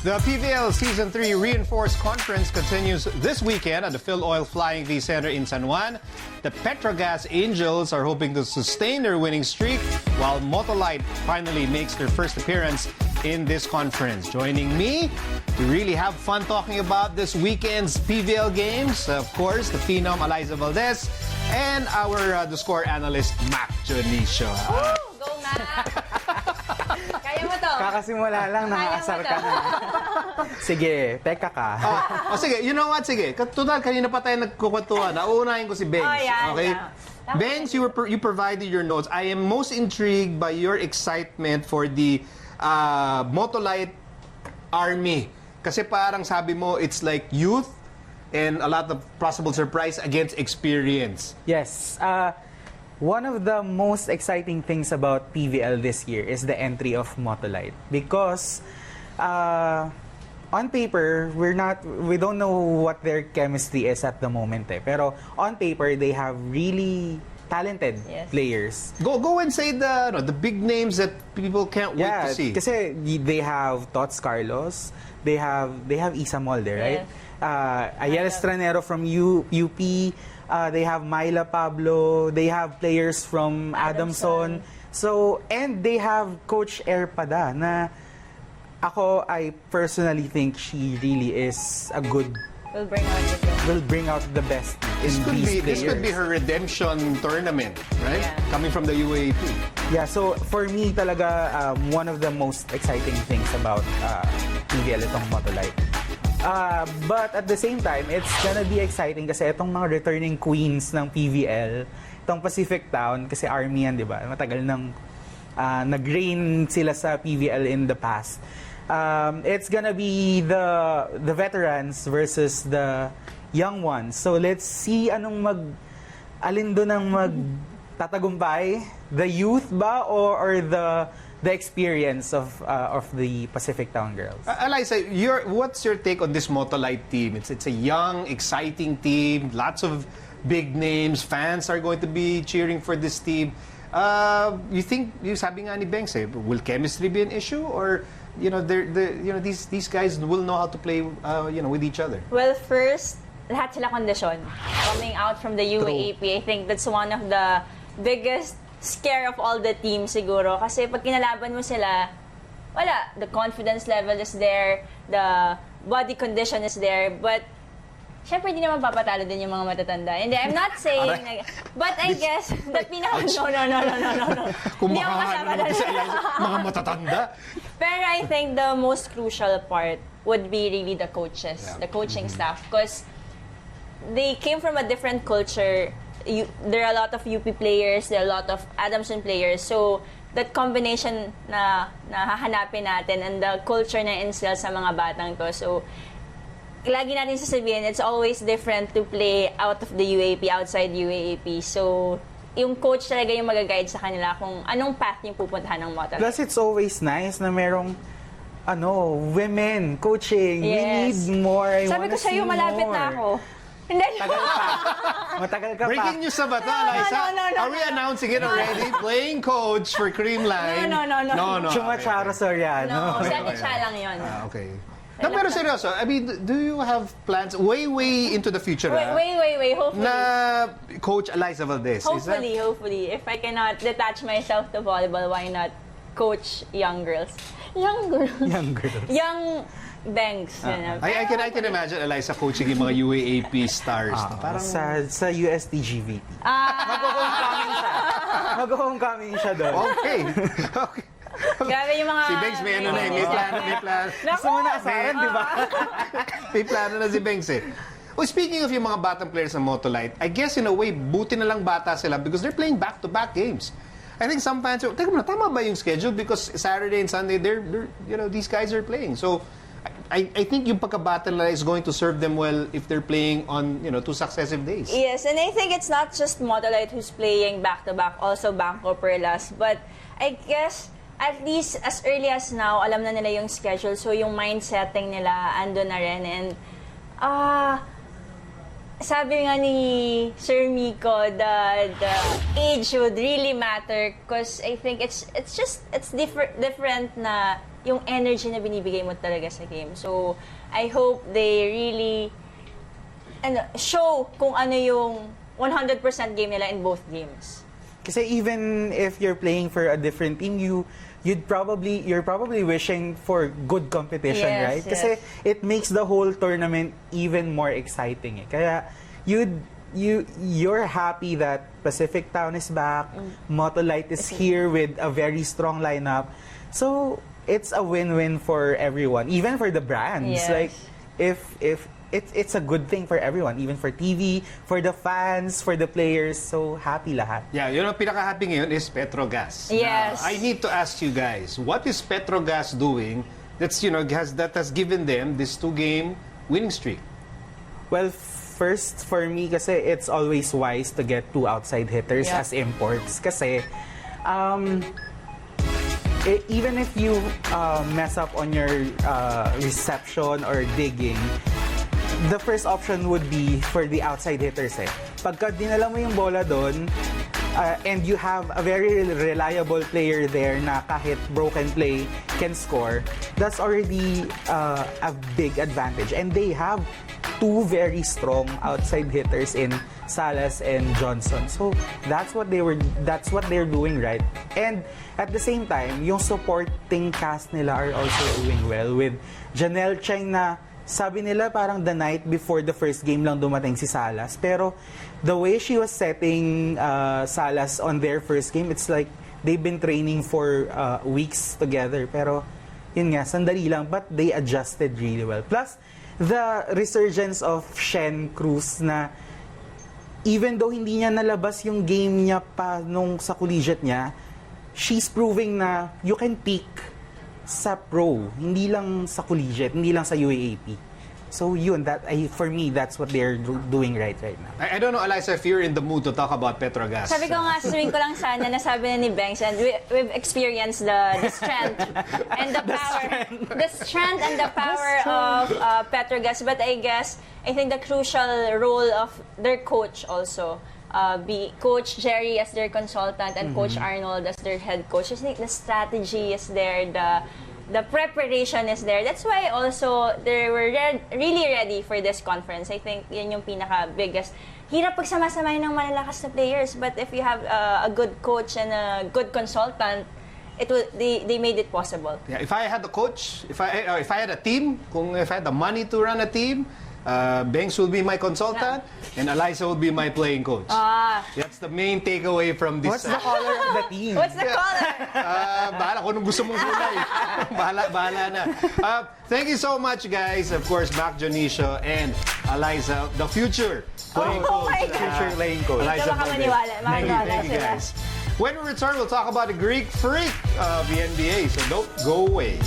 The PVL Season 3 Reinforced Conference continues this weekend at the Phil Oil Flying V Center in San Juan. The Petro Gazz Angels are hoping to sustain their winning streak, while Motolite finally makes their first appearance in this conference. Joining me to really have fun talking about this weekend's PVL games, of course, the phenom Alyssa Valdez and our the score analyst, Dionisio. Go, Mac! Kaya mo to. Kakasimula lang, nakakasar ka na. Sige, teka ka. Sige, you know what? Sige, total, kanina pa tayo nagkukwentuhan. Nauunahin ko si Bengs. Oh, yeah, okay? yeah. Bengs, you provided your notes. I am most intrigued by your excitement for the Motolite Army. Kasi parang sabi mo, it's like youth and a lot of possible surprise against experience. Yes. One of the most exciting things about PVL this year is the entry of Motolite. Because on paper, we don't know what their chemistry is at the moment. Pero on paper, they have really talented players. Go and say the big names that people can't wait to see. Kasi they have Tots Carlos, they have Isa Molde, right? Ayala Estranero from UP, they have Myla Pablo, they have players from Adamson. So, and they have Coach Erpada na I personally think she really is a good will bring out the best in these players. This could be her redemption tournament, right? Yeah. Coming from the UAP. Yeah, so for me talaga one of the most exciting things about PVL itong Motolite. But at the same time, it's gonna be exciting kasi itong mga returning queens ng PVL, itong PacificTown, kasi Army yan, di ba? Matagal nang nag-reign sila sa PVL in the past. It's gonna be the veterans versus the young ones. So let's see alin doon ang magtatagumpay, the youth ba or the experience of the PacificTown girls. Alyssa, what's your take on this Motolite team? It's a young, exciting team, lots of big names, fans are going to be cheering for this team. You think, sabi nga ni Bengs, will chemistry be an issue, or these guys will know how to play with each other? Well, first, lahat sila kondisyon. Coming out from the UAP, I think that's one of the biggest scare of all the teams siguro. Kasi pag kinalaban mo sila, wala. The confidence level is there, the body condition is there, but syempre hindi naman papatalo din yung mga matatanda. And I'm not saying, but I guess, the pinaka... No. Hindi ako kasama na mga matatanda. Pero I think the most crucial part would be really the coaches, the coaching staff. Because they came from a different culture. There are a lot of UP players, there are a lot of Adamson players. So, that combination na hahanapin natin and the culture na instill sa mga batang to. So, lagi natin sasabihin, it's always different to play out of the UAP, outside UAP. So, yung coach talaga yung mag-guide sa kanila kung anong path yung pupuntahan ng Motolite. Plus, it's always nice na merong women coaching. Yes. We need more. Sabi ko sa'yo, malapit na ako. Hindi. Matagal ka pa. Breaking news sa bata, Alyssa. No. Are we announcing it already? Playing coach for Creamline. No. Chumacharo Soriano. No, sa siya lang yun. Okay. No, pero seryoso, I mean, do you have plans way into the future? Way, hopefully. Na Coach Alyssa Valdez? Hopefully. If I cannot detach myself to volleyball, why not coach young girls? Young banks. I can imagine Alyssa coaching yung mga UAAP stars. Parang sa USTGVT. Mag-homecoming siya doon. Okay. Grabe yung mga... Si Bengs may may plan. Gusto mo na asaran, di ba? May plano na si Bengs Well, speaking of yung mga batang players ng Motolite, I guess in a way, buti na lang bata sila because they're playing back-to-back games. I think some fans are, teka mo na, tama ba yung schedule? Because Saturday and Sunday, these guys are playing. So, I think yung pagkabata nila is going to serve them well if they're playing on 2 successive days. Yes, and I think it's not just Motolite who's playing back-to-back, also Bangko Perlas. But I guess, at least as early as now, alam na nila yung schedule. So yung mindsetting nila, ando na rin. And, sabi nga ni Sir Miko, the age would really matter because I think it's different na yung energy na binibigay mo talaga sa game. So, I hope they really show kung ano yung 100% game nila in both games. Kasi even if you're playing for a different team, you're probably wishing for good competition, Yes, right? yes. Kasi it makes the whole tournament even more exciting. Kaya you're happy that PacificTown is back, Motolite is here with a very strong lineup. So it's a win-win for everyone, even for the brands. Yes. Like if it's a good thing for everyone, even for TV, for the fans, for the players. So happy lahat. Yeah, yun ang pinaka-happy ngayon is Petro Gazz. Yes. I need to ask you guys, what is Petro Gazz doing that's, that has given them this 2-game winning streak? Well, first, for me, kasi it's always wise to get 2 outside hitters Yeah. as imports. Kasi, even if you mess up on your reception or digging, the first option would be for the outside hitters. Pagka dinala mo yung bola doon, and you have a very reliable player there na kahit broken play can score, that's already a big advantage. And they have 2 very strong outside hitters in Salas and Johnson. So that's what they're doing right. And at the same time, yung supporting cast nila are also doing well with Janelle Cheng na sabi nila parang the night before the first game lang dumating si Salas. Pero the way she was setting Salas on their first game, it's like they've been training for weeks together. Pero yun nga, sandali lang. But they adjusted really well. Plus, the resurgence of Shen Cruz na even though hindi niya nalabas yung game niya pa nung sa collegiate niya, she's proving na you can peak sa pro, hindi lang sa collegiate, hindi lang sa UAAP. So yun, for me, that's what they're doing right now. I don't know, Alyssa, if you're in the mood to talk about Petro Gazz. Sabi ko nga, sasabihin ko lang sana, nasabi na ni Banks, and we've experienced the strength and the power. The strength and the power of Petro Gazz. But I think the crucial role of their coach also, be Coach Jerry as their consultant and Coach Arnold as their head coach. I think the strategy is there, the preparation is there. That's why also they were really ready for this conference. I think yun yung pinaka-biggest. Hirap pagsama-samahin ng malalakas na players, but if you have a good coach and a good consultant, they made it possible. Yeah, if I had a coach, if I had a team, if I had the money to run a team, Banks will be my consultant, and Alyssa will be my playing coach. That's the main takeaway from this. What's the color of the team? What's the color? Bahala kung anong gusto mong kulay. bahala na. Thank you so much, guys. Of course, Mac Dionisio and Alyssa, the future playing Oh coach. my God. Future playing coach. Alyssa Baka Valdez. maniwala Thank you, sila. guys. When we return, we'll talk about the Greek freak of the NBA. So don't go away.